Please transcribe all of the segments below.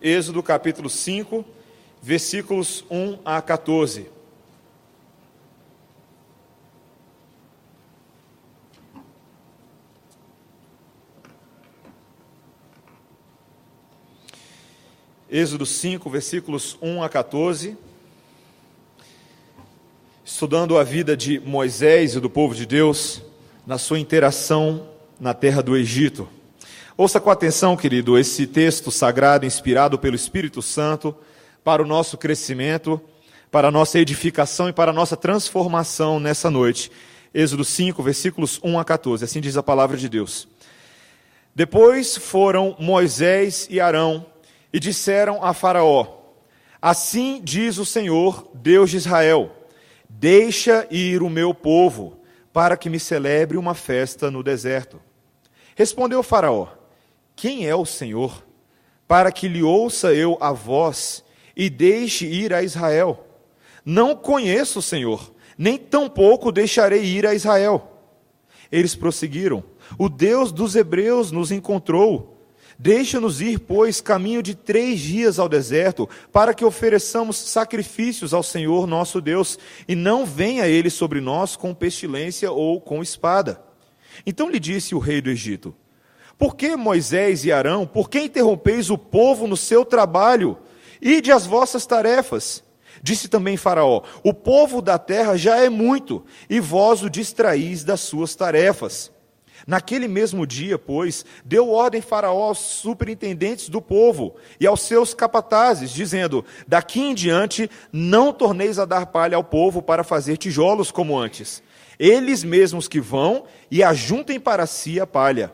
Êxodo capítulo 5, versículos 1 a 14. Êxodo 5, versículos 1 a 14. Estudando a vida de Moisés e do povo de Deus na sua interação na terra do Egito. Ouça com atenção, querido, esse texto sagrado inspirado pelo Espírito Santo para o nosso crescimento, para a nossa edificação e para a nossa transformação nessa noite. Êxodo 5, versículos 1 a 14. Assim diz a palavra de Deus. Depois foram Moisés e Arão e disseram a Faraó: assim diz o Senhor, Deus de Israel: deixa ir o meu povo, para que me celebre uma festa no deserto. Respondeu Faraó: quem é o Senhor, para que lhe ouça eu a voz e deixe ir a Israel? Não conheço o Senhor, nem tampouco deixarei ir a Israel. Eles prosseguiram: o Deus dos hebreus nos encontrou. Deixa-nos ir, pois, caminho de 3 dias ao deserto, para que ofereçamos sacrifícios ao Senhor nosso Deus, e não venha ele sobre nós com pestilência ou com espada. Então lhe disse o rei do Egito: por que Moisés e Arão, por que interrompeis o povo no seu trabalho? Ide às vossas tarefas. Disse também Faraó: o povo da terra já é muito, e vós o distraís das suas tarefas. Naquele mesmo dia, pois, deu ordem Faraó aos superintendentes do povo e aos seus capatazes, dizendo: daqui em diante não torneis a dar palha ao povo para fazer tijolos como antes. Eles mesmos que vão e ajuntem para si a palha.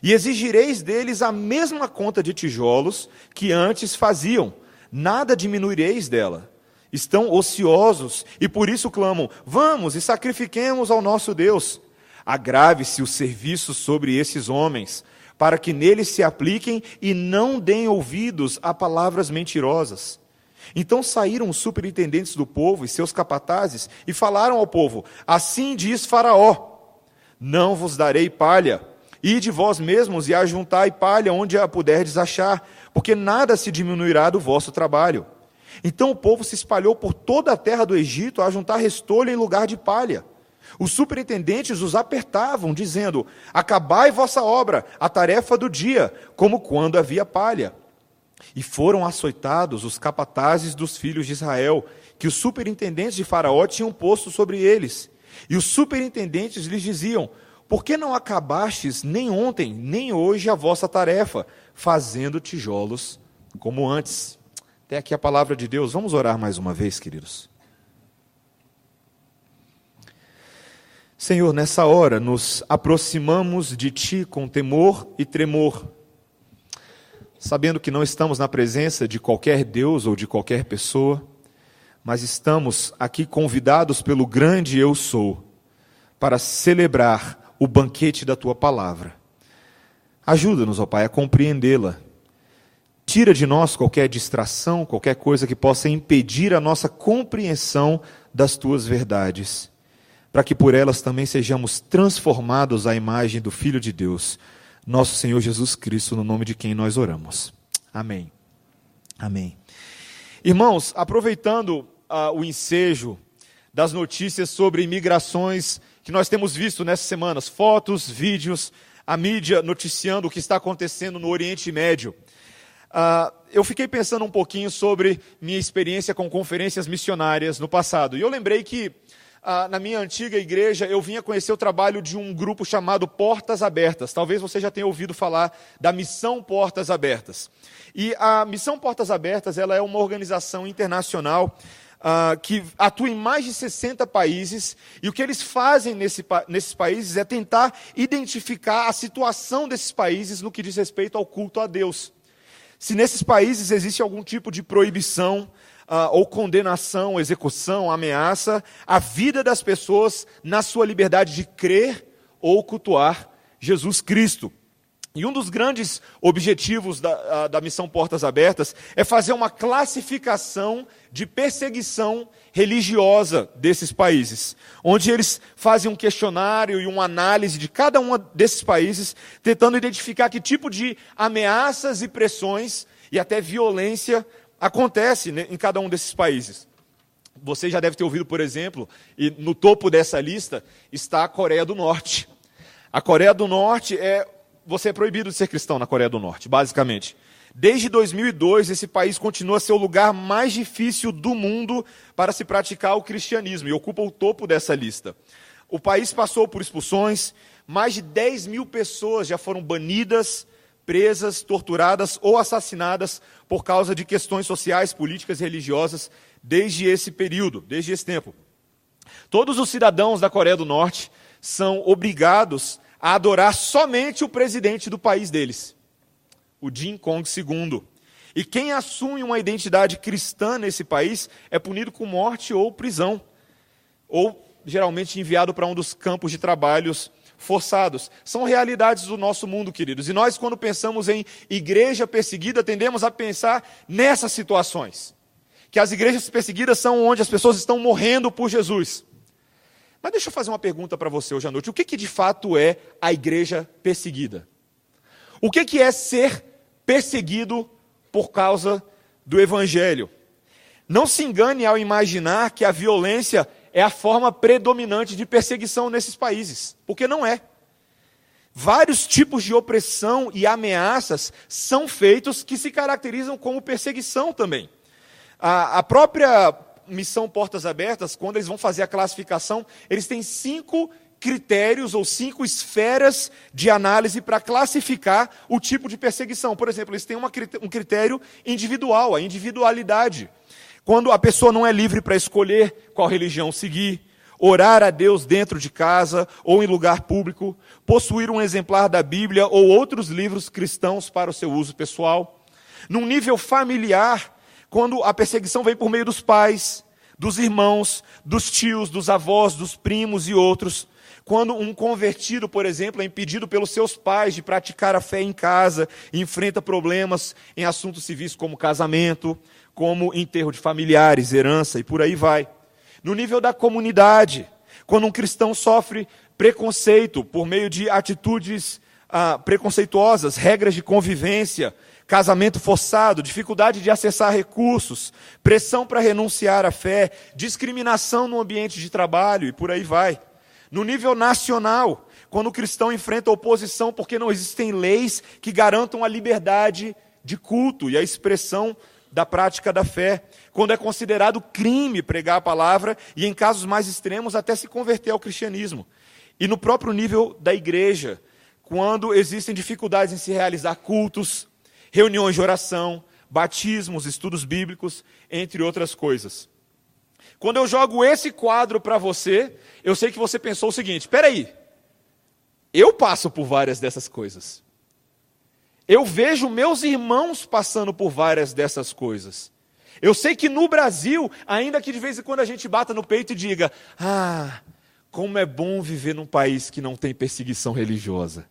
E exigireis deles a mesma conta de tijolos que antes faziam, nada diminuireis dela. Estão ociosos e por isso clamam: vamos e sacrifiquemos ao nosso Deus. Agrave-se o serviço sobre esses homens, para que neles se apliquem e não deem ouvidos a palavras mentirosas. Então saíram os superintendentes do povo e seus capatazes e falaram ao povo: assim diz Faraó: não vos darei palha, ide vós mesmos e ajuntai palha onde a puderdes achar, porque nada se diminuirá do vosso trabalho. Então o povo se espalhou por toda a terra do Egito a juntar restolho em lugar de palha. Os superintendentes os apertavam, dizendo: acabai vossa obra, a tarefa do dia, como quando havia palha. E foram açoitados os capatazes dos filhos de Israel, que os superintendentes de Faraó tinham posto sobre eles. E os superintendentes lhes diziam: por que não acabastes nem ontem, nem hoje a vossa tarefa, fazendo tijolos como antes? Até aqui a palavra de Deus. Vamos orar mais uma vez, queridos. Senhor, nessa hora nos aproximamos de Ti com temor e tremor, sabendo que não estamos na presença de qualquer Deus ou de qualquer pessoa, mas estamos aqui convidados pelo grande Eu Sou, para celebrar o banquete da Tua palavra. Ajuda-nos, ó Pai, a compreendê-la. Tira de nós qualquer distração, qualquer coisa que possa impedir a nossa compreensão das Tuas verdades, para que por elas também sejamos transformados à imagem do Filho de Deus, nosso Senhor Jesus Cristo, no nome de quem nós oramos. Amém. Amém. Irmãos, aproveitando o ensejo das notícias sobre imigrações que nós temos visto nessas semanas, fotos, vídeos, a mídia noticiando o que está acontecendo no Oriente Médio, eu fiquei pensando um pouquinho sobre minha experiência com conferências missionárias no passado, e eu lembrei que na minha antiga igreja, eu vinha conhecer o trabalho de um grupo chamado Portas Abertas. Talvez você já tenha ouvido falar da Missão Portas Abertas. E a Missão Portas Abertas, ela é uma organização internacional que atua em mais de 60 países, e o que eles fazem nesses países é tentar identificar a situação desses países no que diz respeito ao culto a Deus. Se nesses países existe algum tipo de proibição, ou condenação, execução, ameaça, a vida das pessoas na sua liberdade de crer ou cultuar Jesus Cristo. E um dos grandes objetivos da Missão Portas Abertas é fazer uma classificação de perseguição religiosa desses países, onde eles fazem um questionário e uma análise de cada um desses países, tentando identificar que tipo de ameaças e pressões e até violência acontece, né, em cada um desses países. Você já deve ter ouvido, por exemplo, e no topo dessa lista está a Coreia do Norte. A Coreia do Norte você é proibido de ser cristão na Coreia do Norte, basicamente. Desde 2002, esse país continua a ser o lugar mais difícil do mundo para se praticar o cristianismo, e ocupa o topo dessa lista. O país passou por expulsões, mais de 10 mil pessoas já foram banidas, presas, torturadas ou assassinadas por causa de questões sociais, políticas e religiosas desde esse período, desde esse tempo. Todos os cidadãos da Coreia do Norte são obrigados a adorar somente o presidente do país deles, o Kim Jong II. E quem assume uma identidade cristã nesse país é punido com morte ou prisão, ou geralmente enviado para um dos campos de trabalhos forçados. São realidades do nosso mundo, queridos. E nós, quando pensamos em igreja perseguida, tendemos a pensar nessas situações. Que as igrejas perseguidas são onde as pessoas estão morrendo por Jesus. Mas deixa eu fazer uma pergunta para você hoje à noite. O que de fato é a igreja perseguida? O que é ser perseguido por causa do Evangelho? Não se engane ao imaginar que a violência é a forma predominante de perseguição nesses países, porque não é. Vários tipos de opressão e ameaças são feitos que se caracterizam como perseguição também. A própria missão Portas Abertas, quando eles vão fazer a classificação, eles têm 5 critérios ou 5 esferas de análise para classificar o tipo de perseguição. Por exemplo, eles têm um critério individual, a individualidade. Quando a pessoa não é livre para escolher qual religião seguir, orar a Deus dentro de casa ou em lugar público, possuir um exemplar da Bíblia ou outros livros cristãos para o seu uso pessoal. Num nível familiar, quando a perseguição vem por meio dos pais, dos irmãos, dos tios, dos avós, dos primos e outros. Quando um convertido, por exemplo, é impedido pelos seus pais de praticar a fé em casa e enfrenta problemas em assuntos civis como casamento, como enterro de familiares, herança e por aí vai. No nível da comunidade, quando um cristão sofre preconceito por meio de atitudes preconceituosas, regras de convivência, casamento forçado, dificuldade de acessar recursos, pressão para renunciar à fé, discriminação no ambiente de trabalho e por aí vai. No nível nacional, quando o cristão enfrenta oposição porque não existem leis que garantam a liberdade de culto e a expressão da prática da fé, quando é considerado crime pregar a palavra e, em casos mais extremos, até se converter ao cristianismo. E no próprio nível da igreja, quando existem dificuldades em se realizar cultos, reuniões de oração, batismos, estudos bíblicos, entre outras coisas. Quando eu jogo esse quadro para você, eu sei que você pensou o seguinte: espera aí, eu passo por várias dessas coisas. Eu vejo meus irmãos passando por várias dessas coisas. Eu sei que no Brasil, ainda que de vez em quando a gente bata no peito e diga: como é bom viver num país que não tem perseguição religiosa.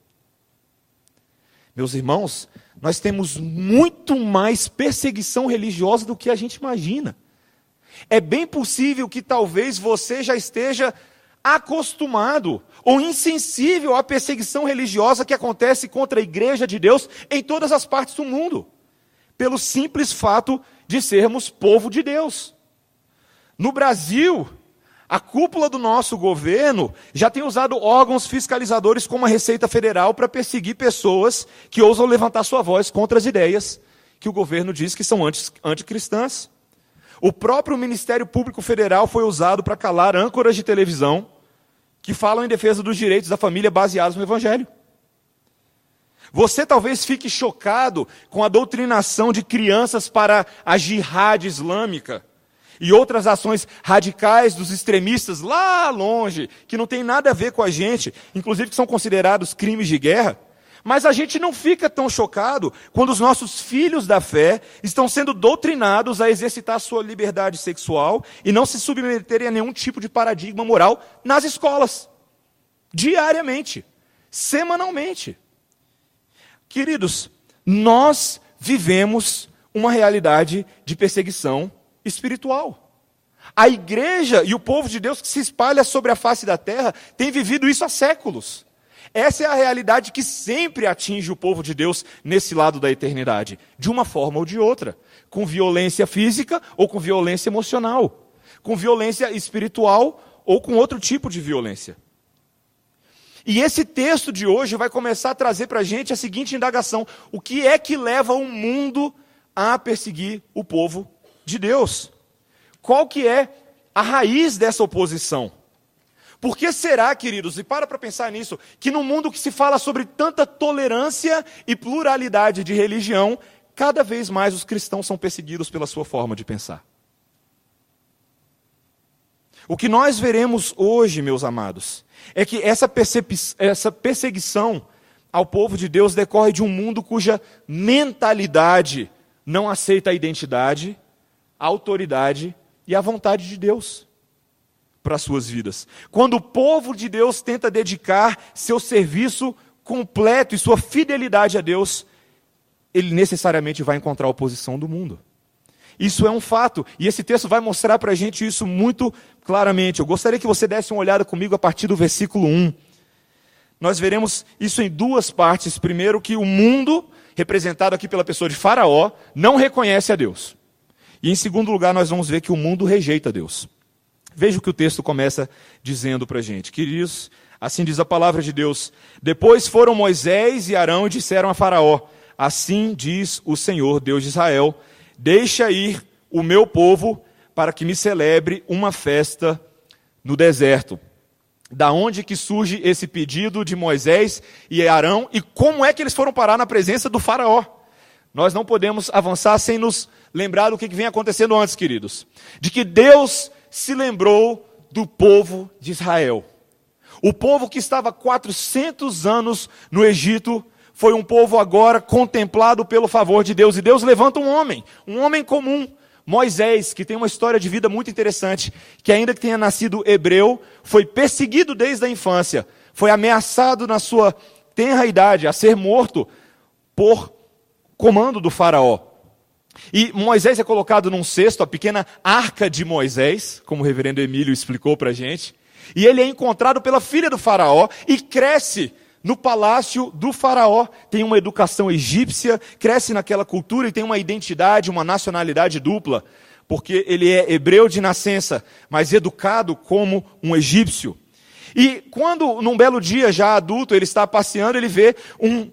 Meus irmãos, nós temos muito mais perseguição religiosa do que a gente imagina. É bem possível que talvez você já esteja acostumado ou insensível à perseguição religiosa que acontece contra a igreja de Deus em todas as partes do mundo, pelo simples fato de sermos povo de Deus. No Brasil, a cúpula do nosso governo já tem usado órgãos fiscalizadores como a Receita Federal para perseguir pessoas que ousam levantar sua voz contra as ideias que o governo diz que são anticristãs. O próprio Ministério Público Federal foi usado para calar âncoras de televisão que falam em defesa dos direitos da família baseados no Evangelho. Você talvez fique chocado com a doutrinação de crianças para a jihad islâmica e outras ações radicais dos extremistas lá longe, que não tem nada a ver com a gente, inclusive que são considerados crimes de guerra. Mas a gente não fica tão chocado quando os nossos filhos da fé estão sendo doutrinados a exercitar sua liberdade sexual e não se submeterem a nenhum tipo de paradigma moral nas escolas, diariamente, semanalmente. Queridos, nós vivemos uma realidade de perseguição espiritual. A igreja e o povo de Deus que se espalha sobre a face da terra tem vivido isso há séculos. Essa é a realidade que sempre atinge o povo de Deus nesse lado da eternidade, de uma forma ou de outra, com violência física ou com violência emocional, com violência espiritual ou com outro tipo de violência. E esse texto de hoje vai começar a trazer para a gente a seguinte indagação: o que é que leva o mundo a perseguir o povo de Deus? Qual que é a raiz dessa oposição? Por que será, queridos, e para pensar nisso, que no mundo que se fala sobre tanta tolerância e pluralidade de religião, cada vez mais os cristãos são perseguidos pela sua forma de pensar? O que nós veremos hoje, meus amados, é que essa perseguição ao povo de Deus decorre de um mundo cuja mentalidade não aceita a identidade, a autoridade e a vontade de Deus para as suas vidas. Quando o povo de Deus tenta dedicar seu serviço completo e sua fidelidade a Deus, ele necessariamente vai encontrar a oposição do mundo. Isso é um fato, e esse texto vai mostrar para a gente isso muito claramente. Eu gostaria que você desse uma olhada comigo a partir do versículo 1. Nós veremos isso em duas partes. Primeiro, que o mundo, representado aqui pela pessoa de Faraó, não reconhece a Deus. E em segundo lugar, nós vamos ver que o mundo rejeita Deus. Veja o que o texto começa dizendo para a gente. Queridos, assim diz a palavra de Deus: depois foram Moisés e Arão e disseram a Faraó: assim diz o Senhor, Deus de Israel, deixa ir o meu povo para que me celebre uma festa no deserto. Da onde que surge esse pedido de Moisés e Arão e como é que eles foram parar na presença do Faraó? Nós não podemos avançar sem nos lembrar do que vem acontecendo antes, queridos. De que Deus se lembrou do povo de Israel. O povo que estava 400 anos no Egito foi um povo agora contemplado pelo favor de Deus. E Deus levanta um homem comum, Moisés, que tem uma história de vida muito interessante, que ainda que tenha nascido hebreu, foi perseguido desde a infância, foi ameaçado na sua tenra idade a ser morto por comando do faraó. E Moisés é colocado num cesto, a pequena arca de Moisés, como o reverendo Emílio explicou para a gente, e ele é encontrado pela filha do faraó e cresce no palácio do faraó, tem uma educação egípcia, cresce naquela cultura e tem uma identidade, uma nacionalidade dupla, porque ele é hebreu de nascença, mas educado como um egípcio. E quando, num belo dia, já adulto, ele está passeando, ele vê um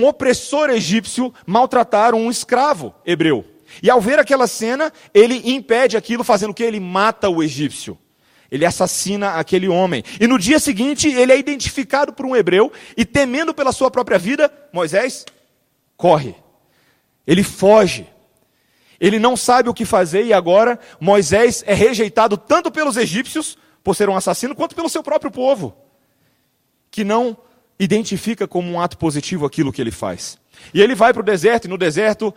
opressor egípcio maltratar um escravo hebreu. E ao ver aquela cena, ele impede aquilo, fazendo o quê? Ele mata o egípcio. Ele assassina aquele homem. E no dia seguinte, ele é identificado por um hebreu, e temendo pela sua própria vida, Moisés corre. Ele foge. Ele não sabe o que fazer, e agora Moisés é rejeitado tanto pelos egípcios, por ser um assassino, quanto pelo seu próprio povo, que não identifica como um ato positivo aquilo que ele faz. E ele vai para o deserto, e no deserto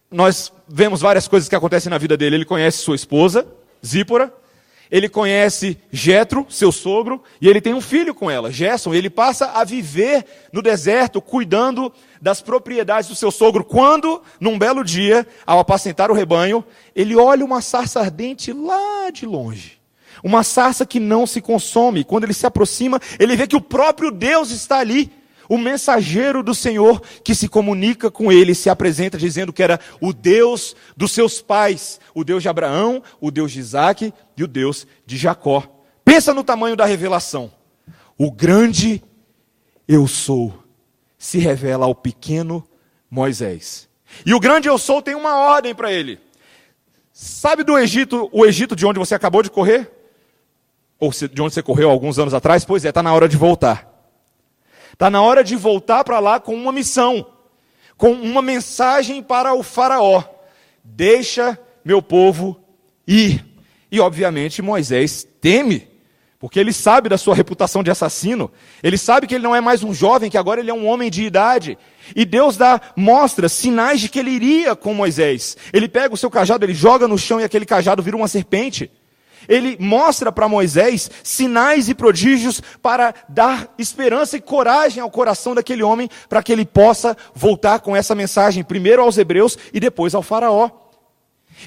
nós vemos várias coisas que acontecem na vida dele. Ele conhece sua esposa, Zípora, ele conhece Jetro, seu sogro, e ele tem um filho com ela, Gerson. Ele passa a viver no deserto, cuidando das propriedades do seu sogro, quando, num belo dia, ao apacentar o rebanho, ele olha uma sarça ardente lá de longe. Uma sarça que não se consome. Quando ele se aproxima, ele vê que o próprio Deus está ali. O mensageiro do Senhor que se comunica com ele, se apresenta dizendo que era o Deus dos seus pais. O Deus de Abraão, o Deus de Isaac e o Deus de Jacó. Pensa no tamanho da revelação. O grande eu sou se revela ao pequeno Moisés. E o grande eu sou tem uma ordem para ele. Sabe do Egito, o Egito de onde você acabou de correr? Ou de onde você correu alguns anos atrás? Pois é, está na hora de voltar. Está na hora de voltar para lá com uma missão, com uma mensagem para o faraó. Deixa meu povo ir. E obviamente Moisés teme, porque ele sabe da sua reputação de assassino. Ele sabe que ele não é mais um jovem, que agora ele é um homem de idade. E Deus mostra sinais de que ele iria com Moisés. Ele pega o seu cajado, ele joga no chão e aquele cajado vira uma serpente. Ele mostra para Moisés sinais e prodígios para dar esperança e coragem ao coração daquele homem, para que ele possa voltar com essa mensagem, primeiro aos hebreus e depois ao faraó.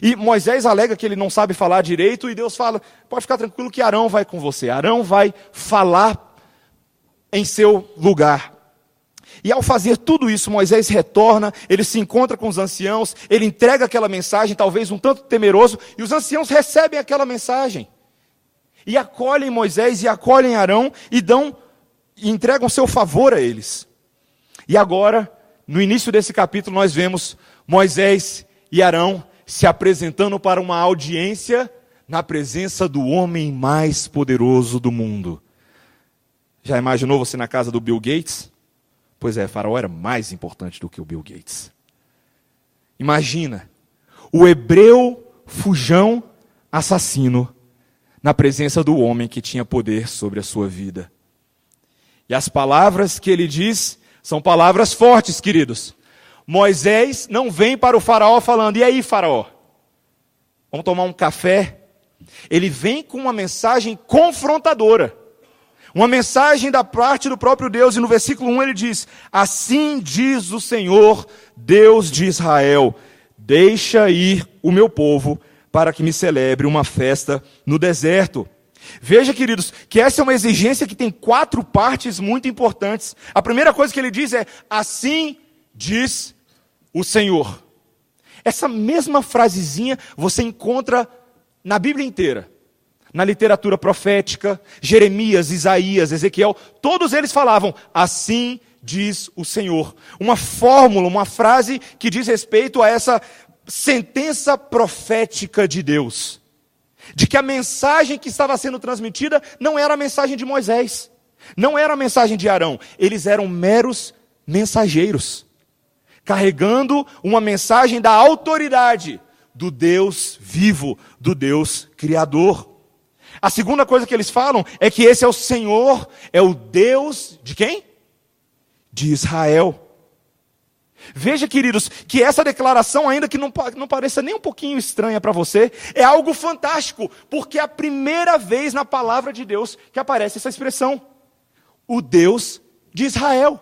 E Moisés alega que ele não sabe falar direito, e Deus fala: pode ficar tranquilo que Arão vai com você. Arão vai falar em seu lugar. E ao fazer tudo isso, Moisés retorna, ele se encontra com os anciãos, ele entrega aquela mensagem, talvez um tanto temeroso, e os anciãos recebem aquela mensagem. E acolhem Moisés e acolhem Arão e entregam seu favor a eles. E agora, no início desse capítulo, nós vemos Moisés e Arão se apresentando para uma audiência na presença do homem mais poderoso do mundo. Já imaginou você na casa do Bill Gates? Pois é, Faraó era mais importante do que o Bill Gates. Imagina, o hebreu fujão assassino na presença do homem que tinha poder sobre a sua vida. E as palavras que ele diz são palavras fortes, queridos. Moisés não vem para o Faraó falando, e aí, Faraó? Vamos tomar um café? Ele vem com uma mensagem confrontadora. Uma mensagem da parte do próprio Deus, e no versículo 1 ele diz: assim diz o Senhor, Deus de Israel, deixa ir o meu povo para que me celebre uma festa no deserto. Veja, queridos, que essa é uma exigência que tem 4 partes muito importantes. A primeira coisa que ele diz é: assim diz o Senhor. Essa mesma frasezinha você encontra na Bíblia inteira. Na literatura profética, Jeremias, Isaías, Ezequiel, todos eles falavam, assim diz o Senhor. Uma fórmula, uma frase que diz respeito a essa sentença profética de Deus. De que a mensagem que estava sendo transmitida não era a mensagem de Moisés, não era a mensagem de Arão, eles eram meros mensageiros, carregando uma mensagem da autoridade do Deus vivo, do Deus criador. A segunda coisa que eles falam é que esse é o Senhor, é o Deus de quem? De Israel. Veja, queridos, que essa declaração, ainda que não pareça nem um pouquinho estranha para você, é algo fantástico, porque é a primeira vez na palavra de Deus que aparece essa expressão. O Deus de Israel.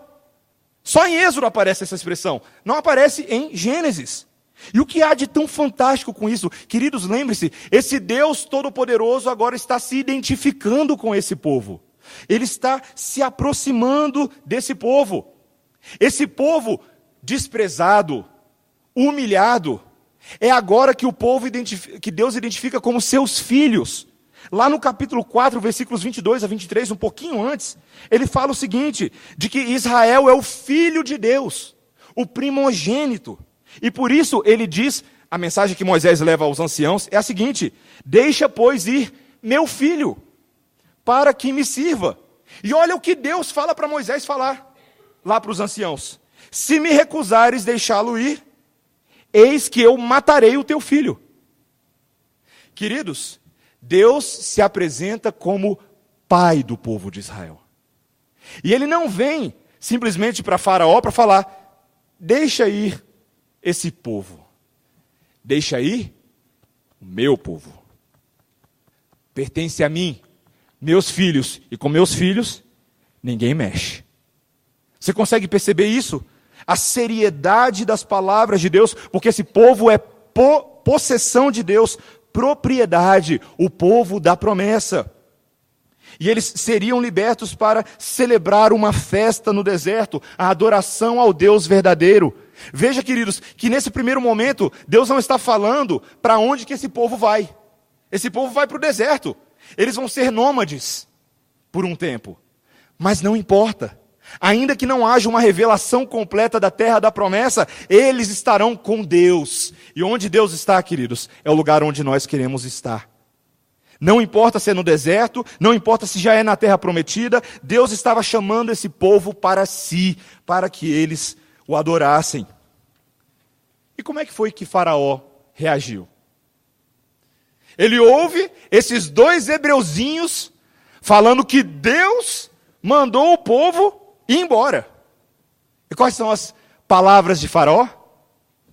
Só em Êxodo aparece essa expressão, não aparece em Gênesis. E o que há de tão fantástico com isso? Queridos, lembre-se, esse Deus Todo-Poderoso agora está se identificando com esse povo. Ele está se aproximando desse povo. Esse povo desprezado, humilhado, é agora que o povo que Deus identifica como seus filhos. Lá no capítulo 4, versículos 22 a 23, um pouquinho antes, ele fala o seguinte, de que Israel é o filho de Deus, o primogênito. E por isso ele diz, a mensagem que Moisés leva aos anciãos é a seguinte: deixa, pois, ir meu filho, para que me sirva. E olha o que Deus fala para Moisés falar, lá para os anciãos. Se me recusares deixá-lo ir, eis que eu matarei o teu filho. Queridos, Deus se apresenta como pai do povo de Israel. E ele não vem simplesmente para Faraó para falar, deixa ir esse povo, deixa ir o meu povo, pertence a mim, meus filhos, e com meus filhos, ninguém mexe. Você consegue perceber isso? A seriedade das palavras de Deus, porque esse povo é possessão de Deus, propriedade, o povo da promessa. E eles seriam libertos para celebrar uma festa no deserto, a adoração ao Deus verdadeiro. Veja, queridos, que nesse primeiro momento, Deus não está falando para onde que esse povo vai. Esse povo vai para o deserto. Eles vão ser nômades por um tempo. Mas não importa. Ainda que não haja uma revelação completa da terra da promessa, eles estarão com Deus. E onde Deus está, queridos, é o lugar onde nós queremos estar. Não importa se é no deserto, não importa se já é na terra prometida, Deus estava chamando esse povo para si, para que eles o adorassem. E como é que foi que Faraó reagiu? Ele ouve esses 2 hebreuzinhos falando que Deus mandou o povo ir embora. E quais são as palavras de Faraó?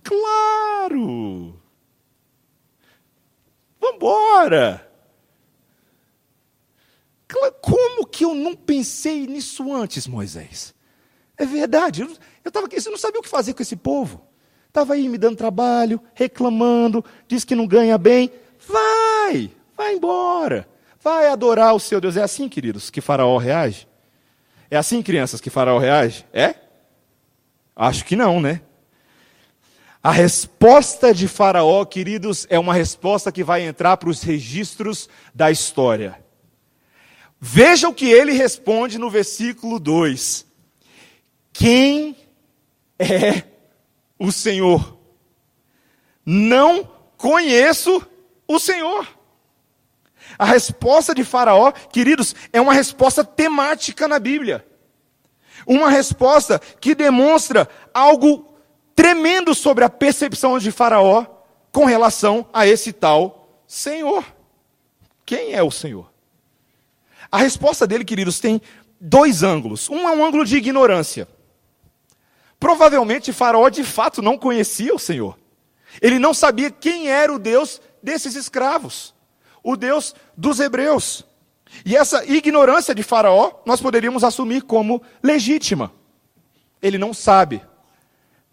Claro! Vamos embora! Como que eu não pensei nisso antes, Moisés? É verdade, eu estava aqui, você não sabia o que fazer com esse povo. Estava aí me dando trabalho, reclamando, diz que não ganha bem. Vai embora. Vai adorar o seu Deus. É assim, queridos, que Faraó reage. É assim, crianças, que Faraó reage? É? Acho que não, né? A resposta de Faraó, queridos, é uma resposta que vai entrar para os registros da história. Veja o que ele responde no versículo 2. Quem é o Senhor? Não conheço o Senhor. A resposta de Faraó, queridos, é uma resposta temática na Bíblia. Uma resposta que demonstra algo tremendo sobre a percepção de Faraó com relação a esse tal Senhor. Quem é o Senhor? A resposta dele, queridos, tem dois ângulos. Um é um ângulo de ignorância. Provavelmente Faraó de fato não conhecia o Senhor. Ele não sabia quem era o Deus desses escravos, o Deus dos hebreus. E essa ignorância de Faraó nós poderíamos assumir como legítima. Ele não sabe.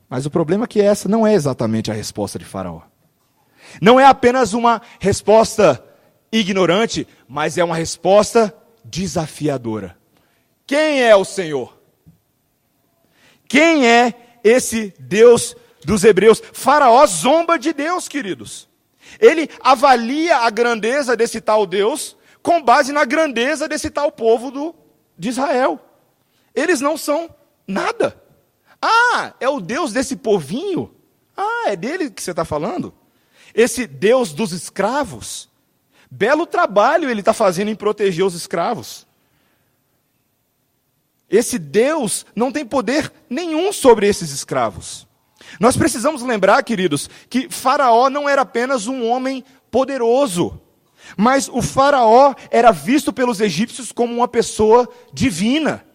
Mas o problema é que essa não é exatamente a resposta de Faraó. Não é apenas uma resposta ignorante, mas é uma resposta desafiadora. Quem é o Senhor? Quem é esse Deus dos hebreus? Faraó zomba de Deus, queridos. Ele avalia a grandeza desse tal Deus com base na grandeza desse tal povo de Israel. Eles não são nada. Ah, é o Deus desse povinho? Ah, é dele que você está falando? Esse Deus dos escravos? Belo trabalho ele está fazendo em proteger os escravos. Esse Deus não tem poder nenhum sobre esses escravos. Nós precisamos lembrar, queridos, que Faraó não era apenas um homem poderoso, mas o Faraó era visto pelos egípcios como uma pessoa divina.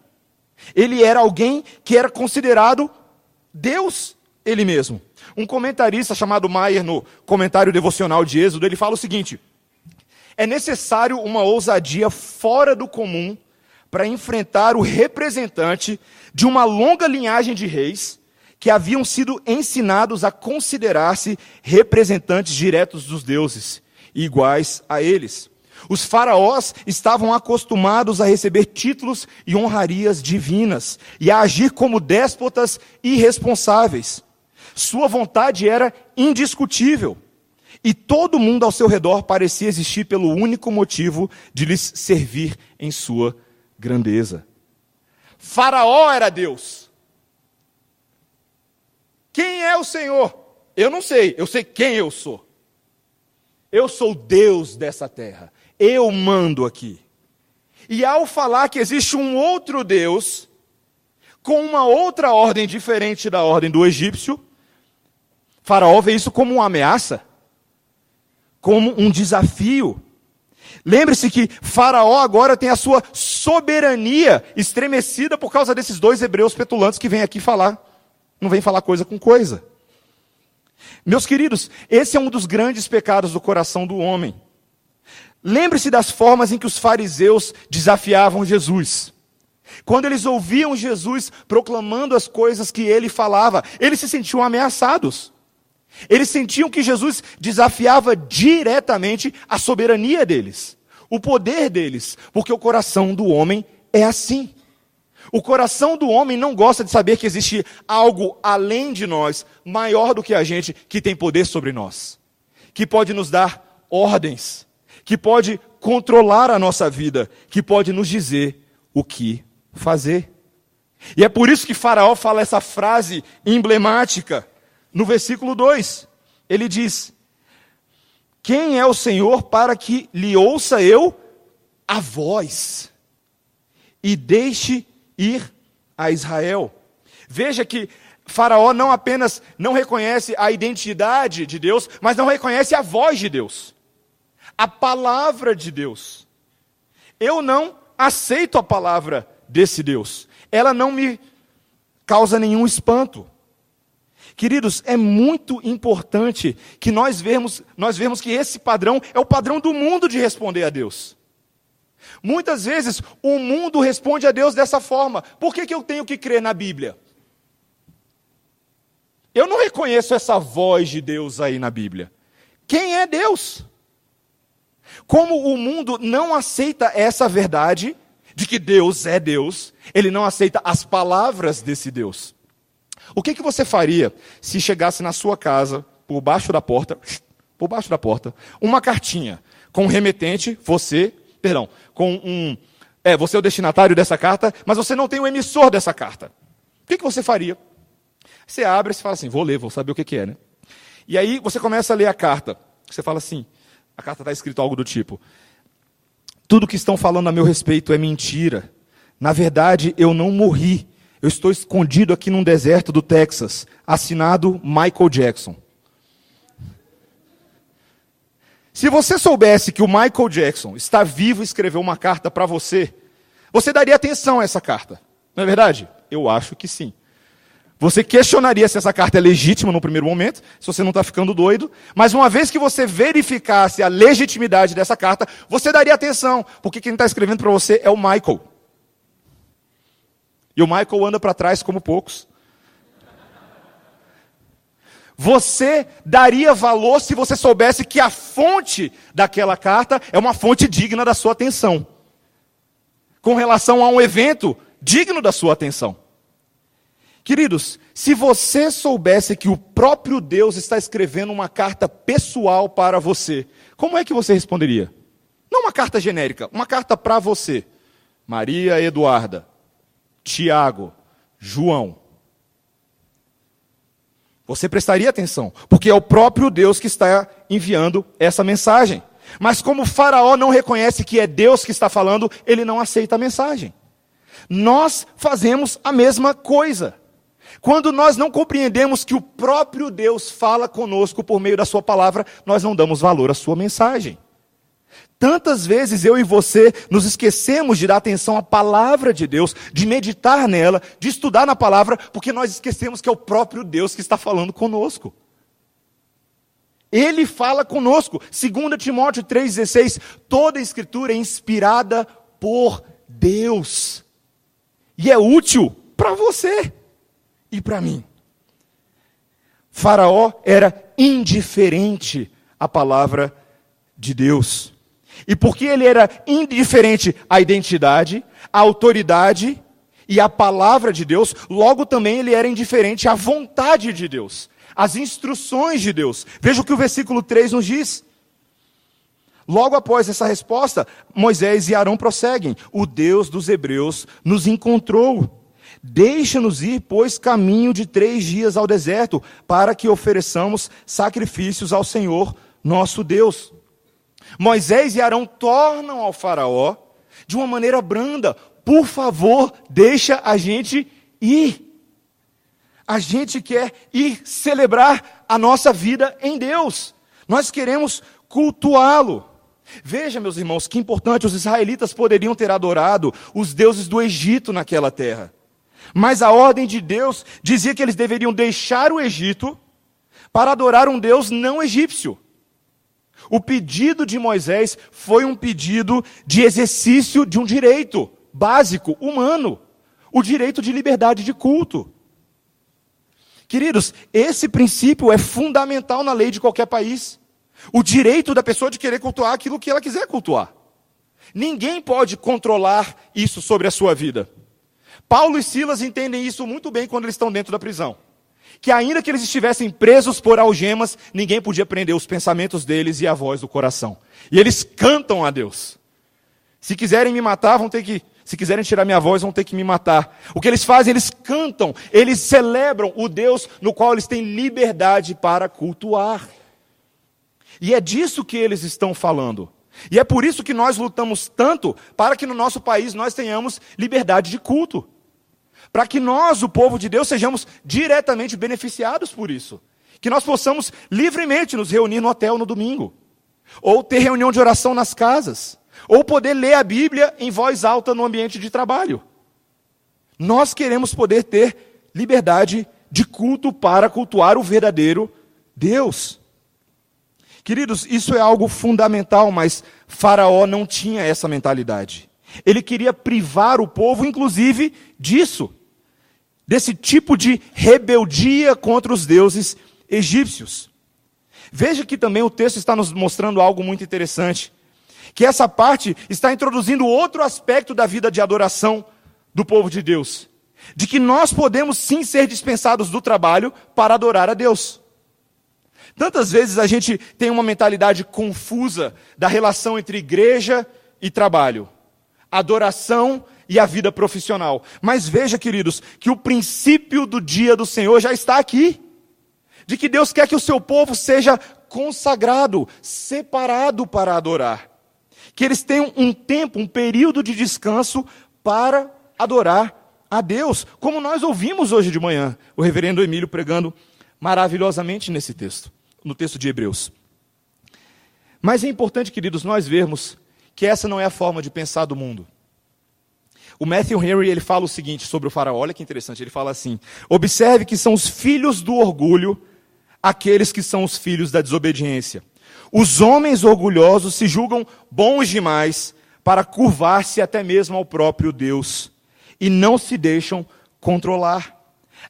Ele era alguém que era considerado Deus, ele mesmo. Um comentarista chamado Maier, no comentário devocional de Êxodo, ele fala o seguinte: é necessário uma ousadia fora do comum para enfrentar o representante de uma longa linhagem de reis que haviam sido ensinados a considerar-se representantes diretos dos deuses, iguais a eles. Os faraós estavam acostumados a receber títulos e honrarias divinas e a agir como déspotas irresponsáveis. Sua vontade era indiscutível e todo mundo ao seu redor parecia existir pelo único motivo de lhes servir em sua grandeza. Faraó era Deus. Quem é o Senhor? Eu não sei, eu sei quem eu sou. Eu sou Deus dessa terra. Eu mando aqui. E ao falar que existe um outro Deus, com uma outra ordem diferente da ordem do egípcio, Faraó vê isso como uma ameaça, como um desafio. Lembre-se que Faraó agora tem a sua soberania estremecida por causa desses dois hebreus petulantes que vêm aqui falar. Não vem falar coisa com coisa. Meus queridos, esse é um dos grandes pecados do coração do homem. Lembre-se das formas em que os fariseus desafiavam Jesus. Quando eles ouviam Jesus proclamando as coisas que ele falava, eles se sentiam ameaçados. Eles sentiam que Jesus desafiava diretamente a soberania deles, o poder deles, porque o coração do homem é assim. O coração do homem não gosta de saber que existe algo além de nós, maior do que a gente, que tem poder sobre nós, que pode nos dar ordens, que pode controlar a nossa vida, que pode nos dizer o que fazer. E é por isso que Faraó fala essa frase emblemática. No versículo 2, ele diz: quem é o Senhor para que lhe ouça eu a voz e deixe ir a Israel? Veja que Faraó não apenas não reconhece a identidade de Deus, mas não reconhece a voz de Deus, a palavra de Deus. Eu não aceito a palavra desse Deus. Ela não me causa nenhum espanto. Queridos, é muito importante que nós vemos que esse padrão é o padrão do mundo de responder a Deus. Muitas vezes o mundo responde a Deus dessa forma. Por que eu tenho que crer na Bíblia? Eu não reconheço essa voz de Deus aí na Bíblia. Quem é Deus? Como o mundo não aceita essa verdade, de que Deus é Deus, ele não aceita as palavras desse Deus. O que você faria se chegasse na sua casa, por baixo da porta, uma cartinha com um remetente, você é o destinatário dessa carta, mas você não tem o emissor dessa carta. O que você faria? Você abre e fala assim, vou ler, vou saber o que é, né? E aí você começa a ler a carta. Você fala assim, a carta está escrito algo do tipo, tudo que estão falando a meu respeito é mentira. Na verdade, eu não morri. Eu estou escondido aqui num deserto do Texas. Assinado Michael Jackson. Se você soubesse que o Michael Jackson está vivo e escreveu uma carta para você, você daria atenção a essa carta. Não é verdade? Eu acho que sim. Você questionaria se essa carta é legítima no primeiro momento, se você não está ficando doido, mas uma vez que você verificasse a legitimidade dessa carta, você daria atenção, porque quem está escrevendo para você é o Michael. E o Michael anda para trás como poucos. Você daria valor se você soubesse que a fonte daquela carta é uma fonte digna da sua atenção. Com relação a um evento digno da sua atenção. Queridos, se você soubesse que o próprio Deus está escrevendo uma carta pessoal para você, como é que você responderia? Não uma carta genérica, uma carta para você. Maria Eduarda, Tiago, João. Você prestaria atenção, porque é o próprio Deus que está enviando essa mensagem. Mas como o Faraó não reconhece que é Deus que está falando, ele não aceita a mensagem. Nós fazemos a mesma coisa. Quando nós não compreendemos que o próprio Deus fala conosco por meio da sua palavra, nós não damos valor à sua mensagem. Tantas vezes eu e você nos esquecemos de dar atenção à palavra de Deus, de meditar nela, de estudar na palavra, porque nós esquecemos que é o próprio Deus que está falando conosco. Ele fala conosco. 2 Timóteo 3,16, toda a escritura é inspirada por Deus. E é útil para você e para mim. Faraó era indiferente à palavra de Deus. E porque ele era indiferente à identidade, à autoridade e à palavra de Deus, logo também ele era indiferente à vontade de Deus, às instruções de Deus. Veja o que o versículo 3 nos diz. Logo após essa resposta, Moisés e Arão prosseguem. O Deus dos hebreus nos encontrou. Deixa-nos ir, pois, caminho de 3 dias ao deserto, para que ofereçamos sacrifícios ao Senhor, nosso Deus. Moisés e Arão tornam ao Faraó de uma maneira branda. Por favor, deixa a gente ir. A gente quer ir celebrar a nossa vida em Deus. Nós queremos cultuá-lo. Veja, meus irmãos, que importante, os israelitas poderiam ter adorado os deuses do Egito naquela terra. Mas a ordem de Deus dizia que eles deveriam deixar o Egito para adorar um Deus não egípcio. O pedido de Moisés foi um pedido de exercício de um direito básico, humano. O direito de liberdade de culto. Queridos, esse princípio é fundamental na lei de qualquer país. O direito da pessoa de querer cultuar aquilo que ela quiser cultuar. Ninguém pode controlar isso sobre a sua vida. Paulo e Silas entendem isso muito bem quando eles estão dentro da prisão. Que ainda que eles estivessem presos por algemas, ninguém podia prender os pensamentos deles e a voz do coração. E eles cantam a Deus. Se quiserem me matar, se quiserem tirar minha voz, vão ter que me matar. O que eles fazem? Eles cantam, eles celebram o Deus no qual eles têm liberdade para cultuar. E é disso que eles estão falando. E é por isso que nós lutamos tanto para que no nosso país nós tenhamos liberdade de culto. Para que nós, o povo de Deus, sejamos diretamente beneficiados por isso. Que nós possamos livremente nos reunir no hotel no domingo. Ou ter reunião de oração nas casas. Ou poder ler a Bíblia em voz alta no ambiente de trabalho. Nós queremos poder ter liberdade de culto para cultuar o verdadeiro Deus. Queridos, isso é algo fundamental, mas Faraó não tinha essa mentalidade. Ele queria privar o povo, inclusive, disso. Desse tipo de rebeldia contra os deuses egípcios. Veja que também o texto está nos mostrando algo muito interessante. Que essa parte está introduzindo outro aspecto da vida de adoração do povo de Deus. De que nós podemos sim ser dispensados do trabalho para adorar a Deus. Tantas vezes a gente tem uma mentalidade confusa da relação entre igreja e trabalho. Adoração e a vida profissional. Mas veja, queridos, que o princípio do dia do Senhor já está aqui. De que Deus quer que o seu povo seja consagrado, separado para adorar. Que eles tenham um tempo, um período de descanso para adorar a Deus. Como nós ouvimos hoje de manhã, o reverendo Emílio pregando maravilhosamente nesse texto, no texto de Hebreus. Mas é importante, queridos, nós vermos que essa não é a forma de pensar do mundo. O Matthew Henry, ele fala o seguinte sobre o faraó, olha que interessante, ele fala assim: observe que são os filhos do orgulho aqueles que são os filhos da desobediência. Os homens orgulhosos se julgam bons demais para curvar-se até mesmo ao próprio Deus e não se deixam controlar.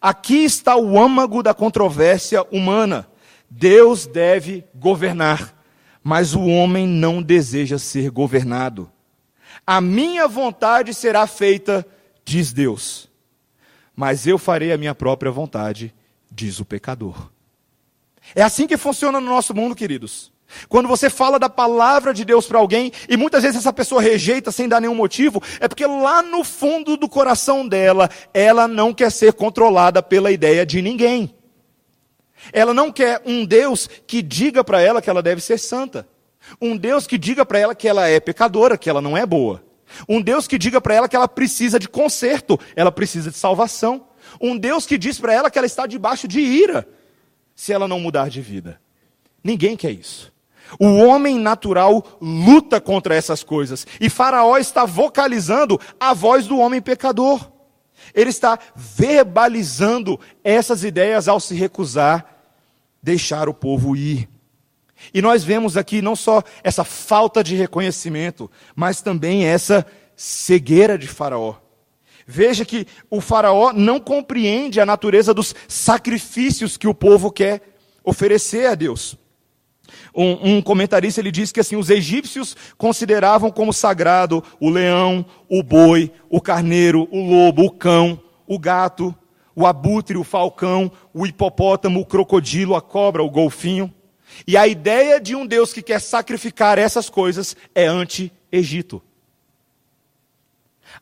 Aqui está o âmago da controvérsia humana. Deus deve governar, mas o homem não deseja ser governado. A minha vontade será feita, diz Deus, mas eu farei a minha própria vontade, diz o pecador. É assim que funciona no nosso mundo, queridos. Quando você fala da palavra de Deus para alguém, e muitas vezes essa pessoa rejeita sem dar nenhum motivo, é porque lá no fundo do coração dela, ela não quer ser controlada pela ideia de ninguém. Ela não quer um Deus que diga para ela que ela deve ser santa. Um Deus que diga para ela que ela é pecadora, que ela não é boa. Um Deus que diga para ela que ela precisa de conserto, ela precisa de salvação. Um Deus que diz para ela que ela está debaixo de ira, se ela não mudar de vida. Ninguém quer isso. O homem natural luta contra essas coisas. E Faraó está vocalizando a voz do homem pecador. Ele está verbalizando essas ideias ao se recusar deixar o povo ir. E nós vemos aqui não só essa falta de reconhecimento, mas também essa cegueira de Faraó. Veja que o Faraó não compreende a natureza dos sacrifícios que o povo quer oferecer a Deus. Um comentarista ele diz que assim, os egípcios consideravam como sagrado o leão, o boi, o carneiro, o lobo, o cão, o gato, o abutre, o falcão, o hipopótamo, o crocodilo, a cobra, o golfinho. E a ideia de um Deus que quer sacrificar essas coisas é anti-Egito.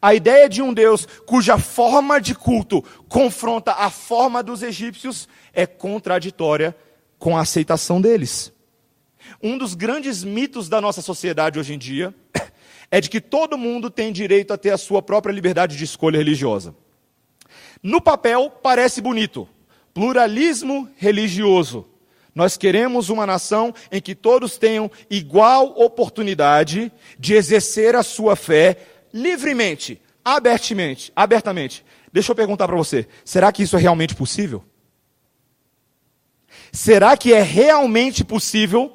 A ideia de um Deus cuja forma de culto confronta a forma dos egípcios é contraditória com a aceitação deles. Um dos grandes mitos da nossa sociedade hoje em dia é de que todo mundo tem direito a ter a sua própria liberdade de escolha religiosa. No papel parece bonito, pluralismo religioso. Nós queremos uma nação em que todos tenham igual oportunidade de exercer a sua fé livremente, abertamente. Deixa eu perguntar para você, será que isso é realmente possível? Será que é realmente possível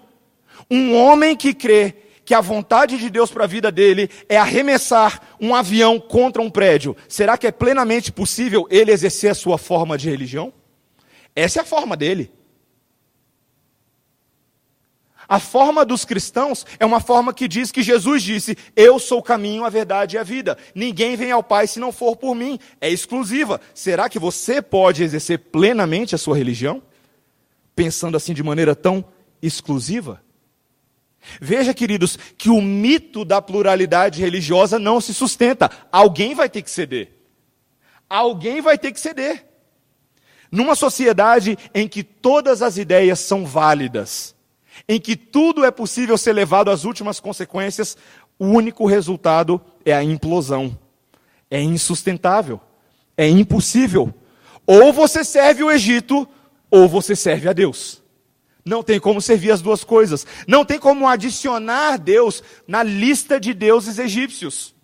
um homem que crê que a vontade de Deus para a vida dele é arremessar um avião contra um prédio? Será que é plenamente possível ele exercer a sua forma de religião? Essa é a forma dele. A forma dos cristãos é uma forma que diz que Jesus disse: eu sou o caminho, a verdade e a vida. Ninguém vem ao Pai se não for por mim. É exclusiva. Será que você pode exercer plenamente a sua religião? Pensando assim de maneira tão exclusiva? Veja, queridos, que o mito da pluralidade religiosa não se sustenta. Alguém vai ter que ceder. Alguém vai ter que ceder. Numa sociedade em que todas as ideias são válidas, em que tudo é possível ser levado às últimas consequências, o único resultado é a implosão. É insustentável. É impossível. Ou você serve o Egito, ou você serve a Deus. Não tem como servir as duas coisas. Não tem como adicionar Deus na lista de deuses egípcios.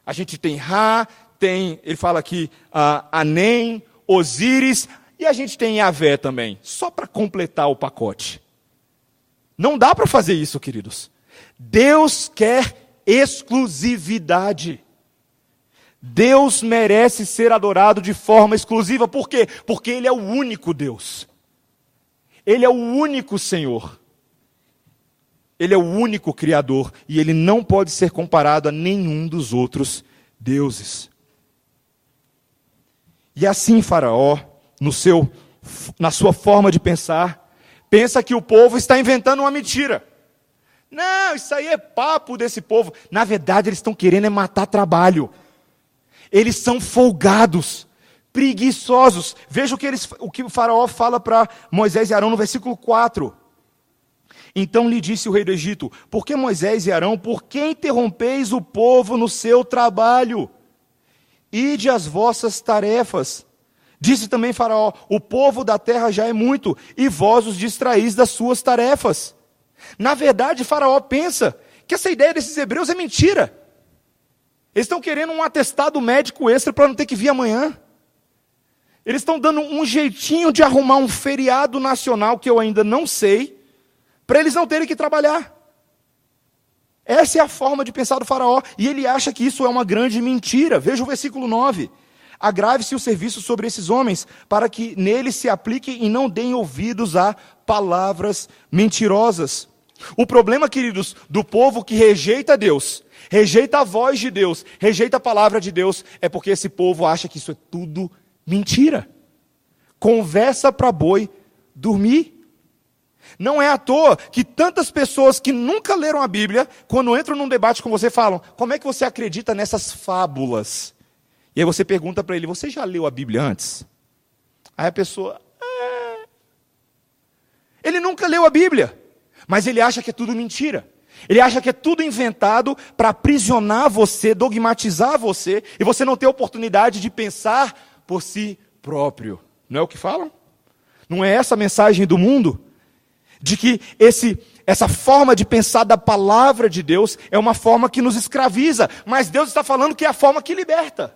A gente tem Ra, ele fala aqui, Anem, Osíris, e a gente tem Yahvé também, só para completar o pacote. Não dá para fazer isso, queridos. Deus quer exclusividade. Deus merece ser adorado de forma exclusiva. Por quê? Porque Ele é o único Deus. Ele é o único Senhor. Ele é o único Criador e ele não pode ser comparado a nenhum dos outros deuses. E assim Faraó, na sua forma de pensar, pensa que o povo está inventando uma mentira. Não, isso aí é papo desse povo. Na verdade, eles estão querendo matar trabalho. Eles são folgados, preguiçosos. Veja o que o Faraó fala para Moisés e Arão no versículo 4. Então lhe disse o rei do Egito: por que Moisés e Arão, por que interrompeis o povo no seu trabalho? Ide às vossas tarefas. Disse também Faraó: o povo da terra já é muito, e vós os distraís das suas tarefas. Na verdade, Faraó pensa que essa ideia desses hebreus é mentira. Eles estão querendo um atestado médico extra para não ter que vir amanhã. Eles estão dando um jeitinho de arrumar um feriado nacional que eu ainda não sei, para eles não terem que trabalhar. Essa é a forma de pensar do Faraó, e ele acha que isso é uma grande mentira. Veja o versículo 9. Agrave-se o serviço sobre esses homens, para que neles se apliquem e não deem ouvidos a palavras mentirosas. O problema, queridos, do povo que rejeita Deus, rejeita a voz de Deus, rejeita a palavra de Deus, é porque esse povo acha que isso é tudo mentira. Conversa para boi dormir. Não é à toa que tantas pessoas que nunca leram a Bíblia, quando entram num debate com você, falam: como é que você acredita nessas fábulas? E aí você pergunta para ele: você já leu a Bíblia antes? Aí a pessoa: ele nunca leu a Bíblia, mas ele acha que é tudo mentira. Ele acha que é tudo inventado para aprisionar você, dogmatizar você, e você não ter oportunidade de pensar por si próprio. Não é o que falam? Não é essa a mensagem do mundo? De que essa forma de pensar da palavra de Deus é uma forma que nos escraviza, mas Deus está falando que é a forma que liberta.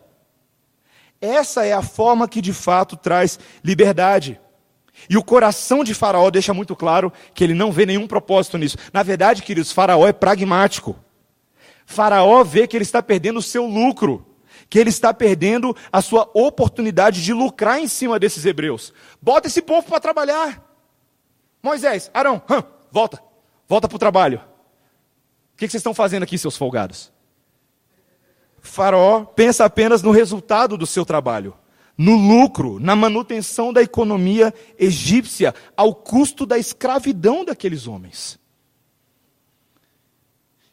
Essa é a forma que de fato traz liberdade. E o coração de Faraó deixa muito claro que ele não vê nenhum propósito nisso. Na verdade, queridos, Faraó é pragmático. Faraó vê que ele está perdendo o seu lucro, que ele está perdendo a sua oportunidade de lucrar em cima desses hebreus. Bota esse povo para trabalhar. Moisés, Arão, volta para o trabalho. O que vocês estão fazendo aqui, seus folgados? Faraó pensa apenas no resultado do seu trabalho, no lucro, na manutenção da economia egípcia, ao custo da escravidão daqueles homens.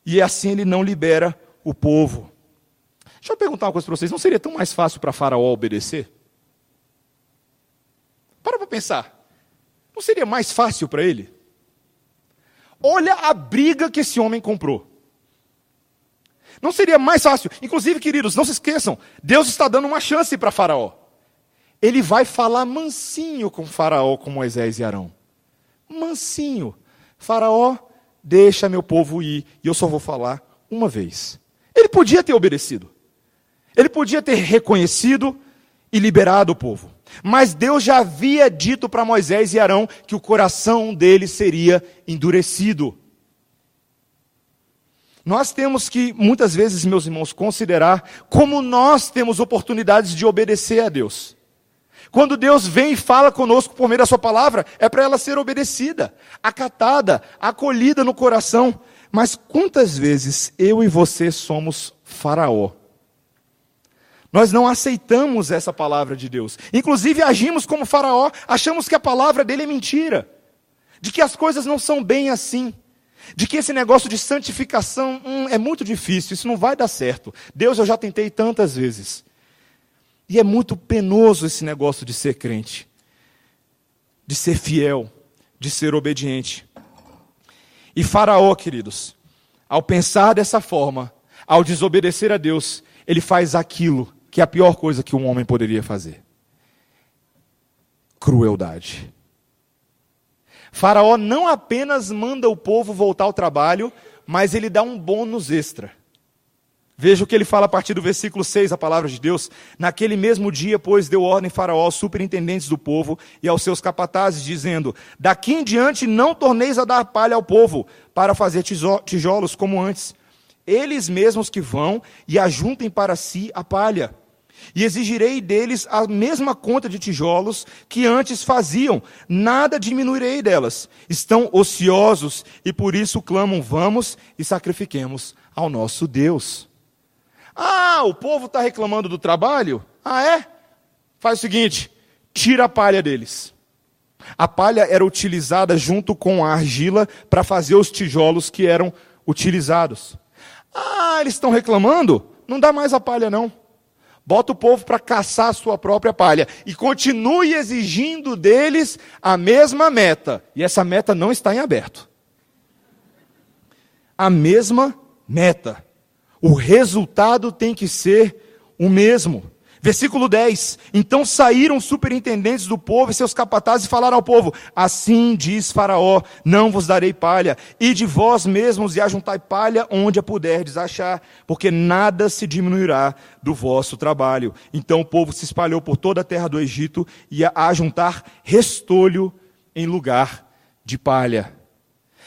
E assim ele não libera o povo. Deixa eu perguntar uma coisa para vocês: não seria tão mais fácil para Faraó obedecer? Para pensar. Não seria mais fácil para ele? Olha a briga que esse homem comprou. Não seria mais fácil? Inclusive, queridos, não se esqueçam, Deus está dando uma chance para Faraó. Ele vai falar mansinho com Faraó, com Moisés e Arão. Mansinho. Faraó, deixa meu povo ir, e eu só vou falar uma vez. Ele podia ter obedecido. Ele podia ter reconhecido e liberado o povo. Mas Deus já havia dito para Moisés e Arão que o coração deles seria endurecido. Nós temos que, muitas vezes, meus irmãos, considerar como nós temos oportunidades de obedecer a Deus. Quando Deus vem e fala conosco por meio da sua palavra, é para ela ser obedecida, acatada, acolhida no coração. Mas quantas vezes eu e você somos Faraó? Nós não aceitamos essa palavra de Deus. Inclusive agimos como Faraó, achamos que a palavra dele é mentira. De que as coisas não são bem assim. De que esse negócio de santificação é muito difícil, isso não vai dar certo. Deus, eu já tentei tantas vezes. E é muito penoso esse negócio de ser crente. De ser fiel, de ser obediente. E Faraó, queridos, ao pensar dessa forma, ao desobedecer a Deus, ele faz aquilo que é a pior coisa que um homem poderia fazer: crueldade. Faraó não apenas manda o povo voltar ao trabalho, mas ele dá um bônus extra. Veja o que ele fala a partir do versículo 6, a palavra de Deus. Naquele mesmo dia, pois, deu ordem Faraó aos superintendentes do povo e aos seus capatazes, dizendo: daqui em diante não torneis a dar palha ao povo, para fazer tijolos como antes. Eles mesmos que vão e ajuntem para si a palha. E exigirei deles a mesma conta de tijolos que antes faziam, nada diminuirei delas. Estão ociosos e por isso clamam, vamos e sacrifiquemos ao nosso Deus. Ah, o povo está reclamando do trabalho? Ah, é? Faz o seguinte, tira a palha deles. A palha era utilizada junto com a argila para fazer os tijolos que eram utilizados. Ah, eles estão reclamando? Não dá mais a palha não. Bota o povo para caçar a sua própria palha. E continue exigindo deles a mesma meta. E essa meta não está em aberto. A mesma meta. O resultado tem que ser o mesmo. Versículo 10. Então saíram os superintendentes do povo e seus capatazes e falaram ao povo, assim diz Faraó, não vos darei palha, e de vós mesmos e ajuntai palha onde a puderdes achar, porque nada se diminuirá do vosso trabalho. Então o povo se espalhou por toda a terra do Egito e a ajuntar restolho em lugar de palha.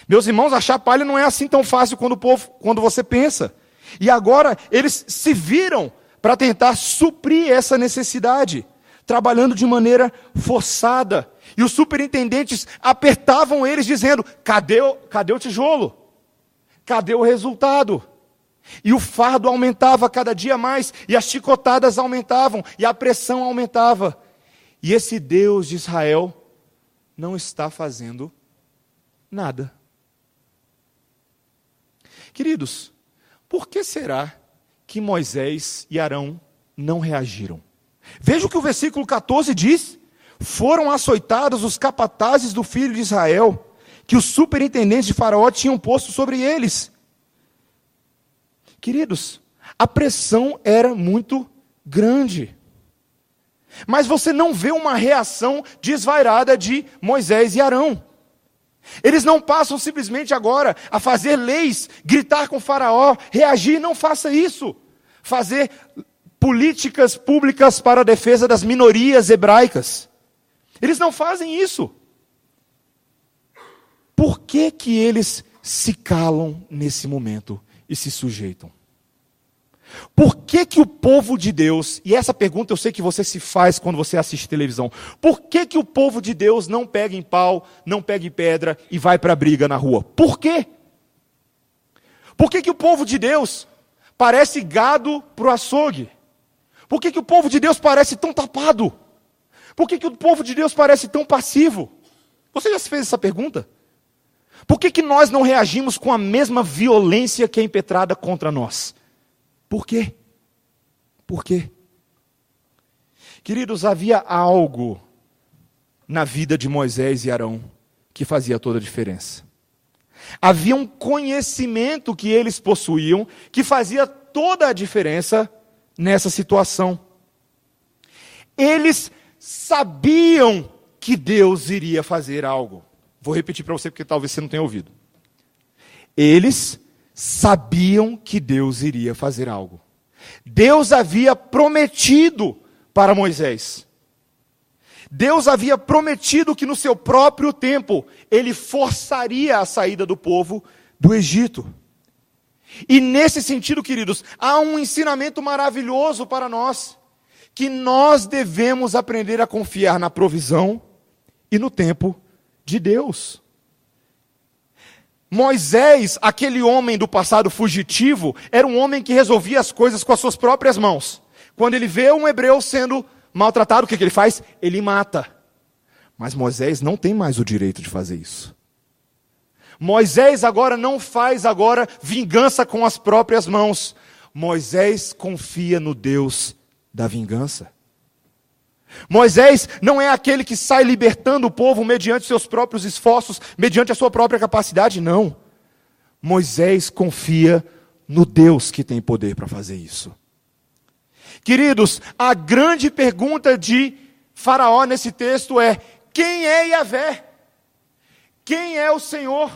Meus irmãos, achar palha não é assim tão fácil quando você pensa. E agora eles se viram para tentar suprir essa necessidade, trabalhando de maneira forçada. E os superintendentes apertavam eles dizendo, cadê o tijolo? Cadê o resultado? E o fardo aumentava cada dia mais, e as chicotadas aumentavam, e a pressão aumentava. E esse Deus de Israel não está fazendo nada. Queridos, por que será que Moisés e Arão não reagiram? Veja o que o versículo 14 diz. Foram açoitados os capatazes do filho de Israel, que os superintendentes de Faraó tinham posto sobre eles. Queridos, a pressão era muito grande. Mas você não vê uma reação desvairada de Moisés e Arão. Eles não passam simplesmente agora a fazer leis, gritar com Faraó, reagir, não faça isso. Fazer políticas públicas para a defesa das minorias hebraicas. Eles não fazem isso. Por que que eles se calam nesse momento e se sujeitam? Por que que o povo de Deus, e essa pergunta eu sei que você se faz quando você assiste televisão, por que que o povo de Deus não pega em pau, não pega em pedra e vai para a briga na rua? Por quê? Por que que o povo de Deus parece gado para o açougue? Por que que o povo de Deus parece tão tapado? Por que que o povo de Deus parece tão passivo? Você já se fez essa pergunta? Por que que nós não reagimos com a mesma violência que é impetrada contra nós? Por quê? Por quê? Queridos, havia algo na vida de Moisés e Arão que fazia toda a diferença. Havia um conhecimento que eles possuíam que fazia toda a diferença nessa situação. Eles sabiam que Deus iria fazer algo. Vou repetir para você porque talvez você não tenha ouvido. Eles sabiam que Deus iria fazer algo. Deus havia prometido para Moisés. Deus havia prometido que no seu próprio tempo, ele forçaria a saída do povo do Egito. E nesse sentido, queridos, há um ensinamento maravilhoso para nós, que nós devemos aprender a confiar na provisão e no tempo de Deus. Moisés, aquele homem do passado fugitivo, era um homem que resolvia as coisas com as suas próprias mãos. Quando ele vê um hebreu sendo maltratado, o que ele faz? Ele mata. Mas Moisés não tem mais o direito de fazer isso. Moisés agora não faz vingança com as próprias mãos. Moisés confia no Deus da vingança. Moisés não é aquele que sai libertando o povo mediante seus próprios esforços, mediante a sua própria capacidade, não. Moisés confia no Deus que tem poder para fazer isso. Queridos, a grande pergunta de Faraó nesse texto é: quem é Yahvé? Quem é o Senhor?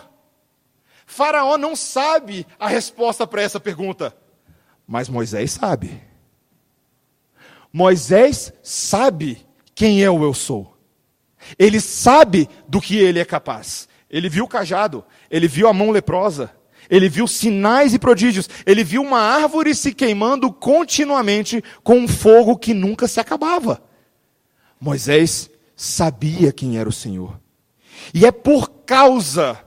Faraó não sabe a resposta para essa pergunta, mas Moisés sabe. Moisés sabe quem é o eu sou. Ele sabe do que ele é capaz. Ele viu o cajado, ele viu a mão leprosa, Ele viu sinais e prodígios. Ele viu uma árvore se queimando continuamente com um fogo que nunca se acabava. Moisés sabia quem era o Senhor. E é por causa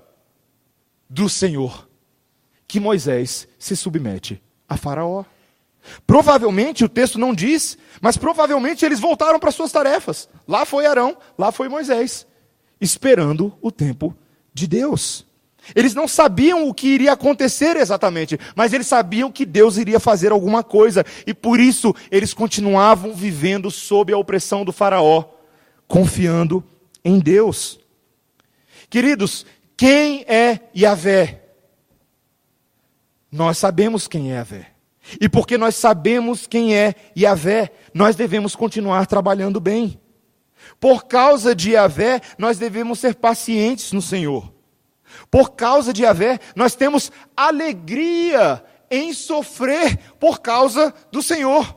do Senhor que Moisés se submete a Faraó. Provavelmente, o texto não diz, mas provavelmente eles voltaram para suas tarefas. Lá foi Arão, lá foi Moisés, esperando o tempo de Deus. Eles não sabiam o que iria acontecer exatamente, mas eles sabiam que Deus iria fazer alguma coisa, e por isso eles continuavam vivendo sob a opressão do Faraó, confiando em Deus. Queridos, quem é Yahvé? Nós sabemos quem é Yahvé. E porque nós sabemos quem é Yahvé, nós devemos continuar trabalhando bem. Por causa de Yahvé, nós devemos ser pacientes no Senhor. Por causa de Yahvé, nós temos alegria em sofrer por causa do Senhor.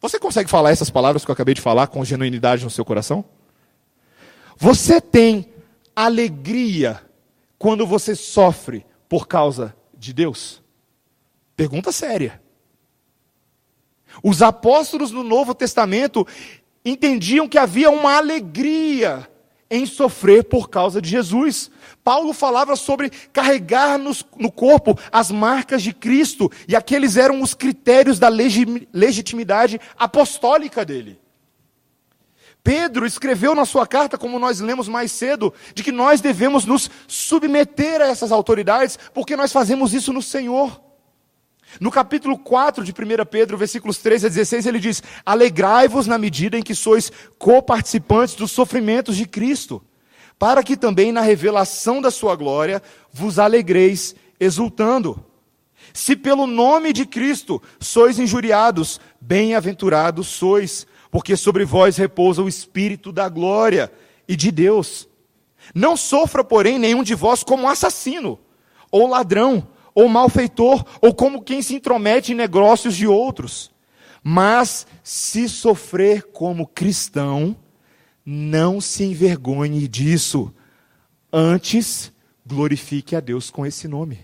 Você consegue falar essas palavras que eu acabei de falar com genuinidade no seu coração? Você tem alegria quando você sofre por causa de Deus? Pergunta séria. Os apóstolos no Novo Testamento entendiam que havia uma alegria em sofrer por causa de Jesus. Paulo falava sobre carregar no corpo as marcas de Cristo, e aqueles eram os critérios da legitimidade apostólica dele. Pedro escreveu na sua carta, como nós lemos mais cedo, de que nós devemos nos submeter a essas autoridades, porque nós fazemos isso no Senhor. No capítulo 4 de 1 Pedro, versículos 13 a 16, ele diz: alegrai-vos na medida em que sois coparticipantes dos sofrimentos de Cristo, para que também na revelação da sua glória vos alegreis exultando. Se pelo nome de Cristo sois injuriados, bem-aventurados sois, porque sobre vós repousa o Espírito da glória e de Deus. Não sofra, porém, nenhum de vós como assassino, ou ladrão, ou malfeitor, ou como quem se intromete em negócios de outros. Mas, se sofrer como cristão, não se envergonhe disso. Antes, glorifique a Deus com esse nome.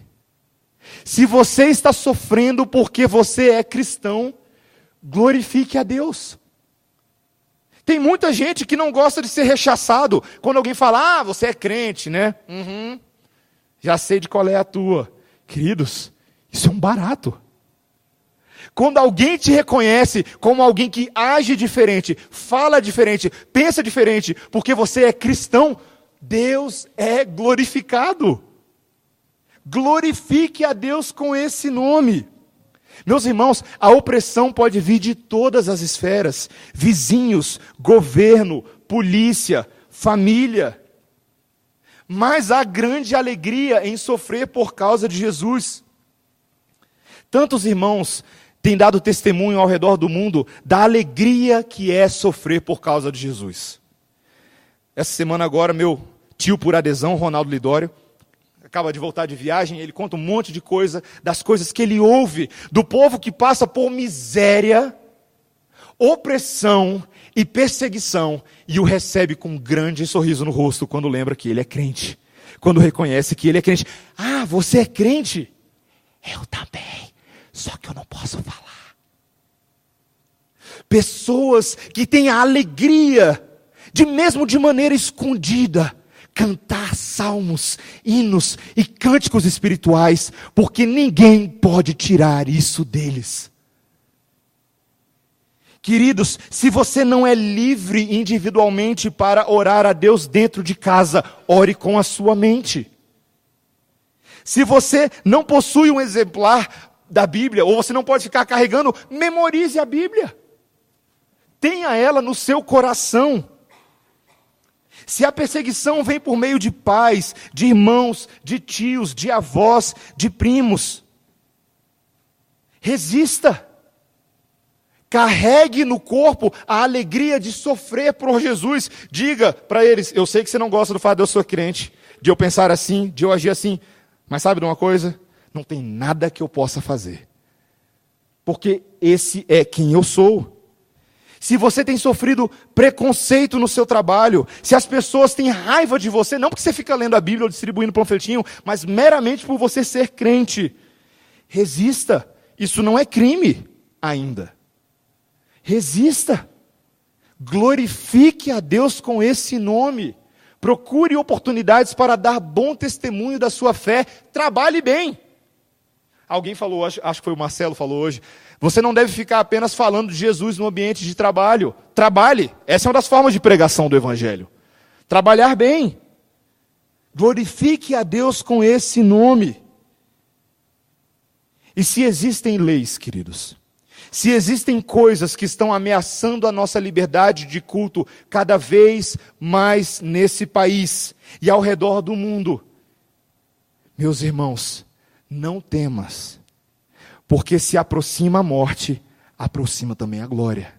Se você está sofrendo porque você é cristão, glorifique a Deus. Tem muita gente que não gosta de ser rechaçado quando alguém fala: você é crente, né? Já sei de qual é a tua. Queridos, isso é um barato. Quando alguém te reconhece como alguém que age diferente, fala diferente, pensa diferente, porque você é cristão, Deus é glorificado. Glorifique a Deus com esse nome. Meus irmãos, a opressão pode vir de todas as esferas: vizinhos, governo, polícia, família. Mas há grande alegria em sofrer por causa de Jesus. Tantos irmãos têm dado testemunho ao redor do mundo da alegria que é sofrer por causa de Jesus. Essa semana agora, meu tio por adesão, Ronaldo Lidório, acaba de voltar de viagem, ele conta um monte de coisa, das coisas que ele ouve, do povo que passa por miséria, opressão e perseguição, e o recebe com um grande sorriso no rosto quando lembra que ele é crente, quando reconhece que ele é crente. Você é crente? Eu também, só que eu não posso falar. Pessoas que têm a alegria de, mesmo de maneira escondida, cantar salmos, hinos e cânticos espirituais, porque ninguém pode tirar isso deles. Queridos, se você não é livre individualmente para orar a Deus dentro de casa, ore com a sua mente. Se você não possui um exemplar da Bíblia, ou você não pode ficar carregando, memorize a Bíblia. Tenha ela no seu coração. Se a perseguição vem por meio de pais, de irmãos, de tios, de avós, de primos, resista. Carregue no corpo a alegria de sofrer por Jesus. Diga para eles: eu sei que você não gosta do fato de eu ser crente, de eu pensar assim, de eu agir assim, mas sabe de uma coisa? Não tem nada que eu possa fazer, porque esse é quem eu sou. se você tem sofrido preconceito no seu trabalho, se as pessoas têm raiva de você, não porque você fica lendo a Bíblia ou distribuindo panfletinho, mas meramente por você ser crente, resista. Isso não é crime ainda. Resista. Glorifique a Deus com esse nome. Procure oportunidades para dar bom testemunho da sua fé. Trabalhe bem. Alguém falou, acho que foi o Marcelo falou hoje, você não deve ficar apenas falando de Jesus no ambiente de trabalho. Trabalhe. Essa é uma das formas de pregação do Evangelho. Trabalhar bem. Glorifique a Deus com esse nome. E se existem leis, queridos, se existem coisas que estão ameaçando a nossa liberdade de culto cada vez mais nesse país e ao redor do mundo, meus irmãos, não temas, porque se aproxima a morte, aproxima também a glória.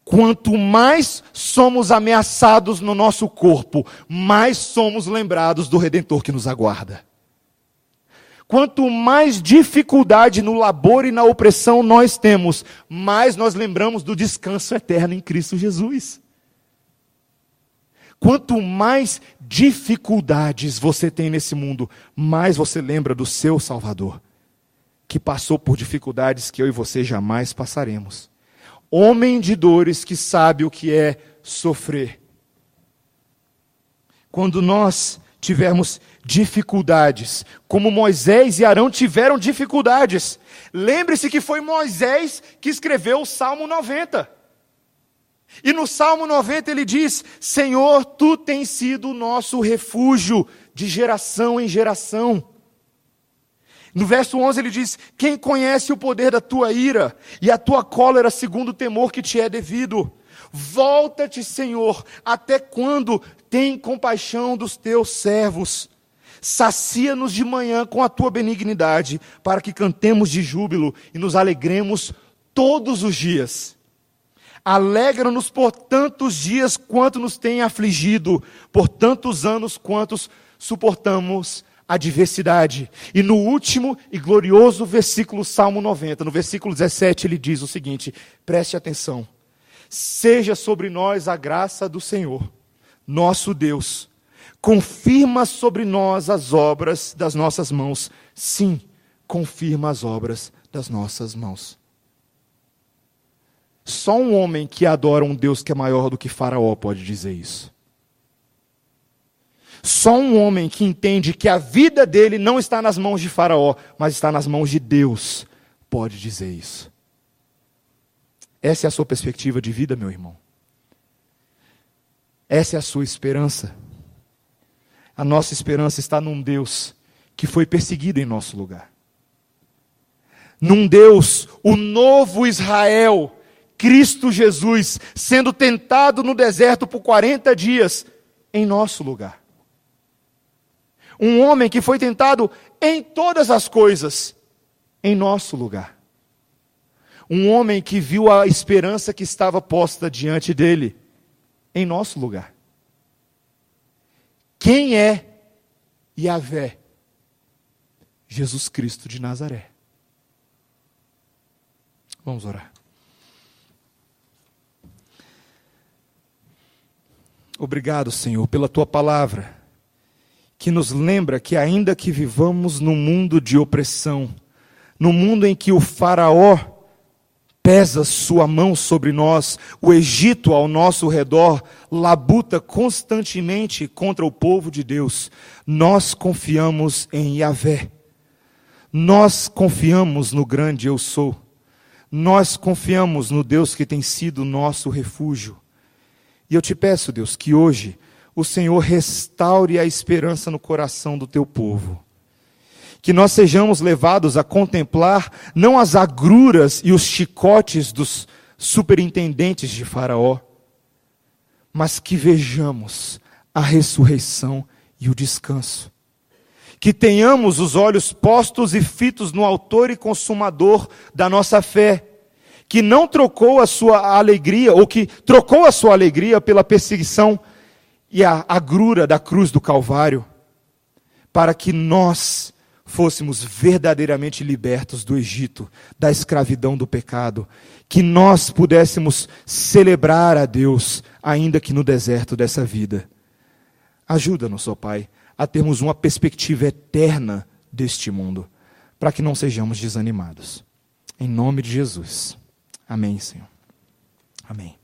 Quanto mais somos ameaçados no nosso corpo, mais somos lembrados do Redentor que nos aguarda. Quanto mais dificuldade no labor e na opressão nós temos, mais nós lembramos do descanso eterno em Cristo Jesus. Quanto mais dificuldades você tem nesse mundo, mais você lembra do seu Salvador, que passou por dificuldades que eu e você jamais passaremos. Homem de dores que sabe o que é sofrer. Quando nós tivermos dificuldades, como Moisés e Arão tiveram dificuldades, lembre-se que foi Moisés que escreveu o Salmo 90. E no Salmo 90 ele diz: Senhor, tu tens sido o nosso refúgio de geração em geração. No verso 11 ele diz: quem conhece o poder da tua ira e a tua cólera segundo o temor que te é devido? Volta-te, Senhor, até quando? Tem compaixão dos teus servos. Sacia-nos de manhã com a tua benignidade, para que cantemos de júbilo e nos alegremos todos os dias. Alegra-nos por tantos dias quanto nos tem afligido, por tantos anos quantos suportamos adversidade. E no último e glorioso versículo, Salmo 90, no versículo 17, ele diz o seguinte, preste atenção: seja sobre nós a graça do Senhor, nosso Deus, confirma sobre nós as obras das nossas mãos. Sim, confirma as obras das nossas mãos. Só um homem que adora um Deus que é maior do que Faraó pode dizer isso. Só um homem que entende que a vida dele não está nas mãos de Faraó, mas está nas mãos de Deus, pode dizer isso. Essa é a sua perspectiva de vida, meu irmão. Essa é a sua esperança. A nossa esperança está num Deus que foi perseguido em nosso lugar. Num Deus, o novo Israel, Cristo Jesus, sendo tentado no deserto por 40 dias, em nosso lugar. Um homem que foi tentado em todas as coisas, em nosso lugar. Um homem que viu a esperança que estava posta diante dele, em nosso lugar. Quem é Yahvé? Jesus Cristo de Nazaré. Vamos orar. Obrigado, Senhor, pela Tua palavra, que nos lembra que ainda que vivamos num mundo de opressão, num mundo em que o Faraó pesa sua mão sobre nós, o Egito ao nosso redor labuta constantemente contra o povo de Deus, nós confiamos em Yahvé. Nós confiamos no grande eu sou. Nós confiamos no Deus que tem sido nosso refúgio. E eu te peço, Deus, que hoje o Senhor restaure a esperança no coração do teu povo. Que nós sejamos levados a contemplar não as agruras e os chicotes dos superintendentes de Faraó, mas que vejamos a ressurreição e o descanso. Que tenhamos os olhos postos e fitos no autor e consumador da nossa fé, que não trocou a sua alegria, ou que trocou a sua alegria pela perseguição e a agrura da cruz do Calvário, para que nós fôssemos verdadeiramente libertos do Egito, da escravidão do pecado, que nós pudéssemos celebrar a Deus, ainda que no deserto dessa vida. Ajuda-nos, ó Pai, a termos uma perspectiva eterna deste mundo, para que não sejamos desanimados. Em nome de Jesus. Amém, Senhor. Amém.